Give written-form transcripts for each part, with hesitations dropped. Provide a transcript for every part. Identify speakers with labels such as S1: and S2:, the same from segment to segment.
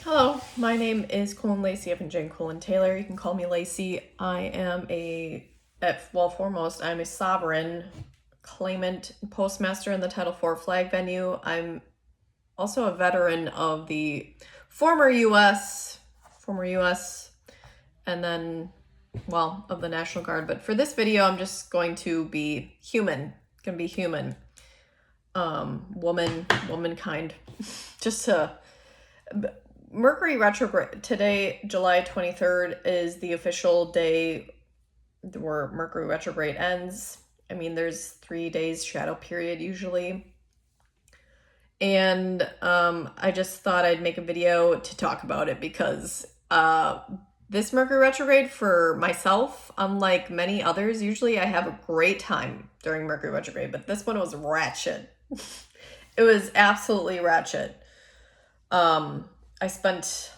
S1: Hello, my name is Colin Lacey of Jane Colin Taylor. You can call me Lacey. I am foremost, I'm a sovereign claimant postmaster in the Title IV flag venue. I'm also a veteran of the former U.S., and then, well, of the National Guard. But for this video, I'm just going to be human. Womankind. Just to... Mercury retrograde today, July 23rd, is the official day where Mercury retrograde ends. I mean, there's 3 days shadow period usually. And I just thought I'd make a video to talk about it because this Mercury retrograde for myself, unlike many others, usually I have a great time during Mercury retrograde, but this one was wretched. It was absolutely wretched. I spent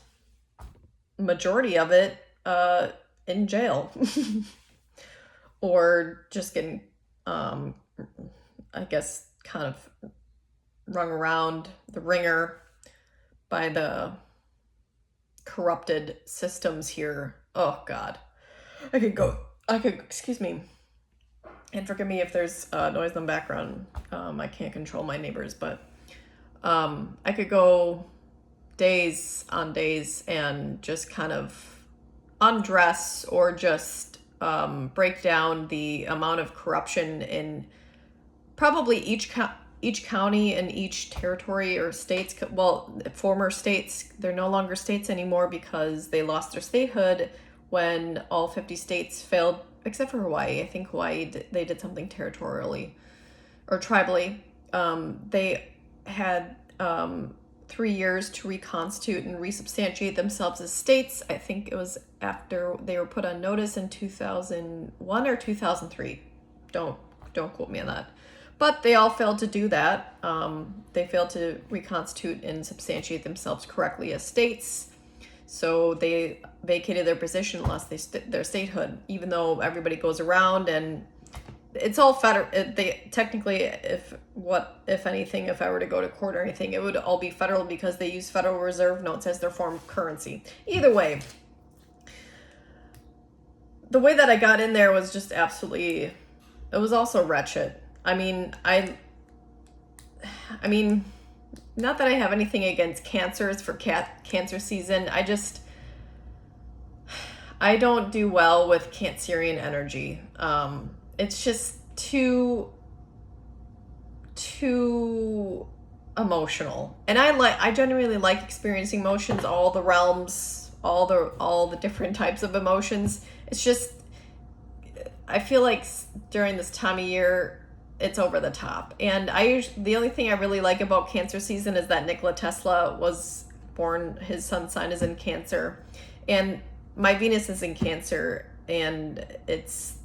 S1: majority of it in jail or just getting, I guess, kind of rung around the ringer by the corrupted systems here. Oh God, excuse me, and forgive me if there's noise in the background. I can't control my neighbors, but I could go days on days and just kind of undress or just break down the amount of corruption in probably each county and each territory or states. Well, former states, they're no longer states anymore because they lost their statehood when all 50 states failed, except for Hawaii. I think Hawaii, they did something territorially or tribally. They had 3 years to reconstitute and resubstantiate themselves as states. I think it was after they were put on notice in 2001 or 2003. Don't quote me on that. But they all failed to do that. They failed to reconstitute and substantiate themselves correctly as states. So they vacated their position, lost their statehood, even though everybody goes around and it's all federal. They technically, if anything, if I were to go to court or anything, it would all be federal because they use Federal Reserve notes as their form of currency. Either way, the way that I got in there was just absolutely, it was also wretched. I mean, not that I have anything against cancers for cancer season. I don't do well with cancerian energy. It's just too emotional, and I genuinely like experiencing emotions, all the realms, all the different types of emotions. It's just, I feel like during this time of year, it's over the top. And the only thing I really like about Cancer season is that Nikola Tesla was born, his sun sign is in Cancer, and my Venus is in Cancer, and it's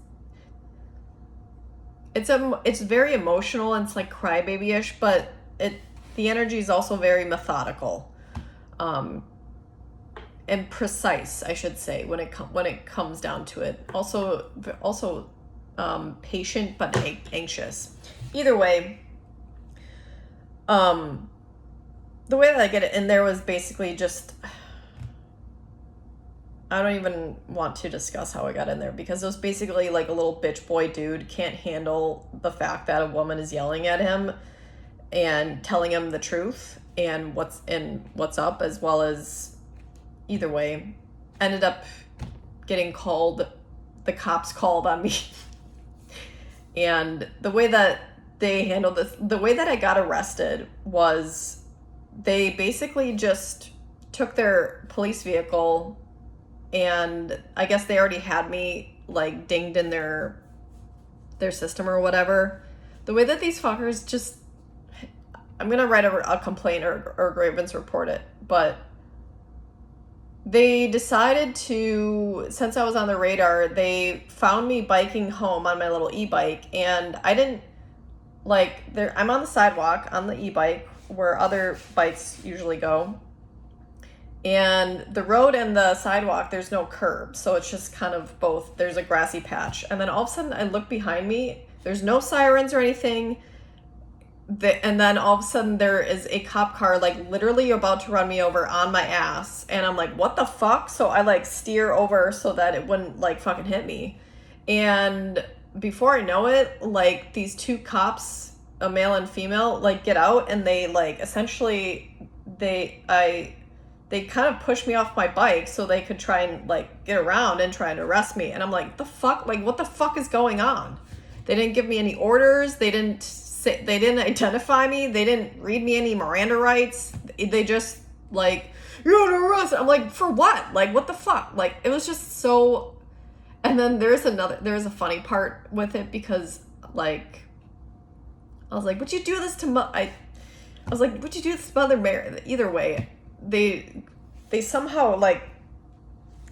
S1: very emotional and it's like crybaby-ish, but the energy is also very methodical, and precise, I should say, when it comes down to it. Also patient but anxious. Either way, the way that I get it in there was basically just, I don't even want to discuss how I got in there because it was basically like a little bitch boy dude can't handle the fact that a woman is yelling at him and telling him the truth and what's up, as well as, either way, ended up getting the cops called on me. And the way that they handled this, the way that I got arrested was they basically just took their police vehicle, and I guess they already had me like dinged in their system or whatever. The way that these fuckers just, I'm gonna write a complaint or grievance report it, but they decided to, since I was on the radar, they found me biking home on my little e-bike, and I didn't I'm on the sidewalk on the e-bike where other bikes usually go. And the road and the sidewalk, there's no curb. So it's just kind of both. There's a grassy patch. And then all of a sudden I look behind me. There's no sirens or anything. and then all of a sudden there is a cop car like literally about to run me over on my ass, and I'm like, what the fuck? So I like steer over so that it wouldn't like fucking hit me. And before I know it, like these two cops, a male and female, like get out, and they like essentially they kind of pushed me off my bike so they could try and like get around and try and arrest me. And I'm like, the fuck? Like, what the fuck is going on? They didn't give me any orders. They didn't identify me. They didn't read me any Miranda rights. They just like, you're under arrest. I'm like, for what? Like, what the fuck? Like, it was just so. And then there's a funny part with it, because like, I was like, would you do this to I was like, would you do this to Mother Mary? Either way, they somehow like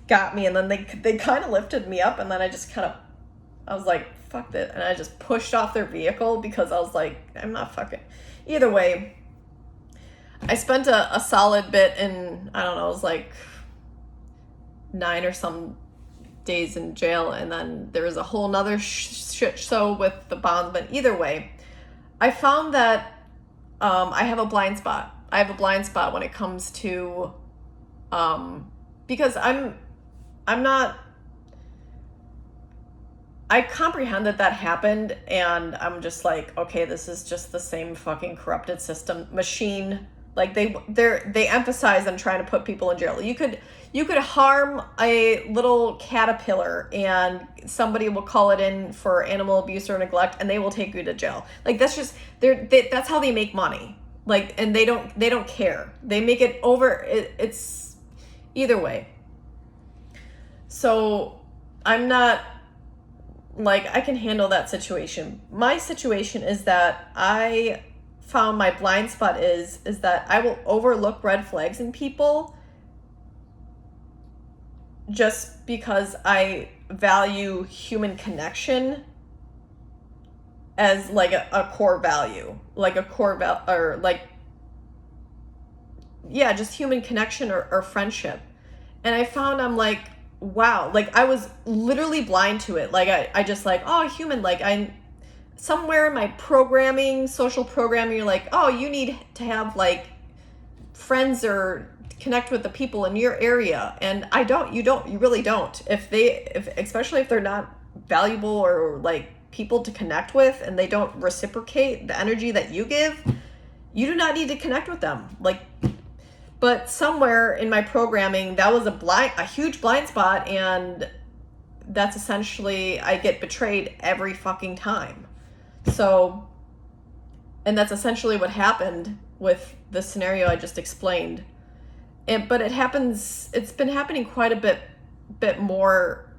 S1: got me, and then they kind of lifted me up, and then I was like, fuck it, and I just pushed off their vehicle because I was like, I'm not fucking. Either way, I spent a solid bit in, I don't know, it was like 9 or some days in jail, and then there was a whole nother shit show with the bondsman. Either way, I found that I have a blind spot. I have a blind spot when it comes to, because I'm not, I comprehend that happened, and I'm just like, okay, this is just the same fucking corrupted system machine. Like they emphasize on trying to put people in jail. You could harm a little caterpillar, and somebody will call it in for animal abuse or neglect, and they will take you to jail. Like that's just that's how they make money. Like, and they don't care. They make it over. It's either way. So I'm not like, I can handle that situation. My situation is that I found my blind spot is that I will overlook red flags in people just because I value human connection as like a core value, like a core or like, yeah, just human connection or friendship. And I found I'm like, wow, like I was literally blind to it. Like I just like, oh, human, like I'm somewhere in my programming, social programming, you're like, oh, you need to have like friends or connect with the people in your area. And you really don't. Especially if they're not valuable or like people to connect with, and they don't reciprocate the energy that you give, you do not need to connect with them. Like, but somewhere in my programming, that was a huge blind spot, and that's essentially, I get betrayed every fucking time. So, and that's essentially what happened with the scenario I just explained. But it's been happening quite a bit more,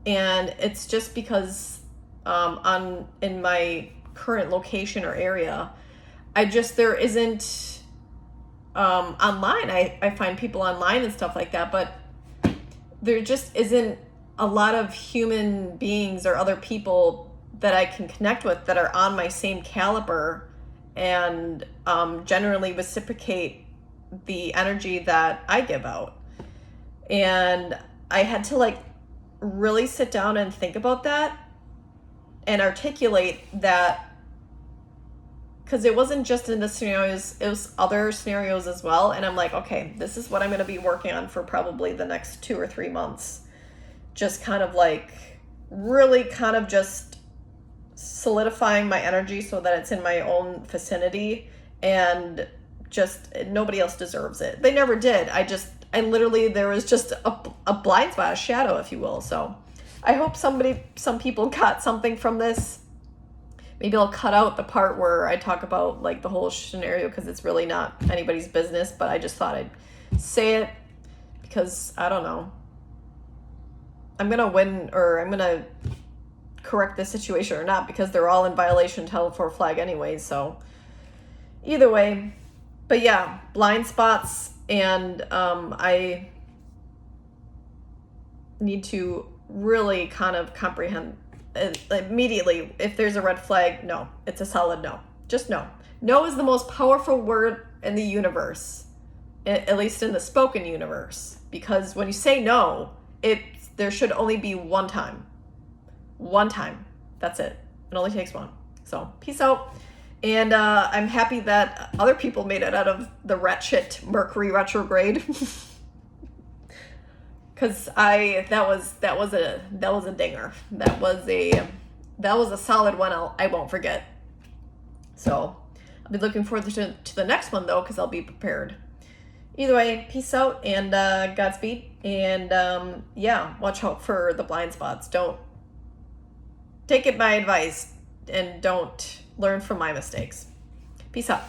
S1: and it's just because in my current location or area, there isn't online. I find people online and stuff like that, but there just isn't a lot of human beings or other people that I can connect with that are on my same caliber and generally reciprocate the energy that I give out. And I had to like really sit down and think about that and articulate that, because it wasn't just in the scenarios, it was other scenarios as well. And I'm like, okay, this is what I'm going to be working on for probably the next 2 or 3 months. Just kind of like really kind of just solidifying my energy so that it's in my own vicinity, and just nobody else deserves it. They never did. I literally, there was just a blind spot, a shadow, if you will. So I hope some people got something from this. Maybe I'll cut out the part where I talk about like the whole scenario, because it's really not anybody's business, but I just thought I'd say it because I don't know. I'm going to win, or I'm going to correct this situation or not, because they're all in violation until 4 flag anyway. So either way, but yeah, blind spots. And I need to really kind of comprehend immediately if there's a red flag. No, it's a solid no. Just no. No is the most powerful word in the universe, at least in the spoken universe, because when you say no, there should only be one time. That's it. It only takes one. So peace out. And I'm happy that other people made it out of the wretched Mercury retrograde. Because that was a dinger. That was a solid one. I won't forget. So I'll be looking forward to the next one though, because I'll be prepared. Either way, peace out and Godspeed. And yeah, watch out for the blind spots. Don't take it my advice and don't learn from my mistakes. Peace out.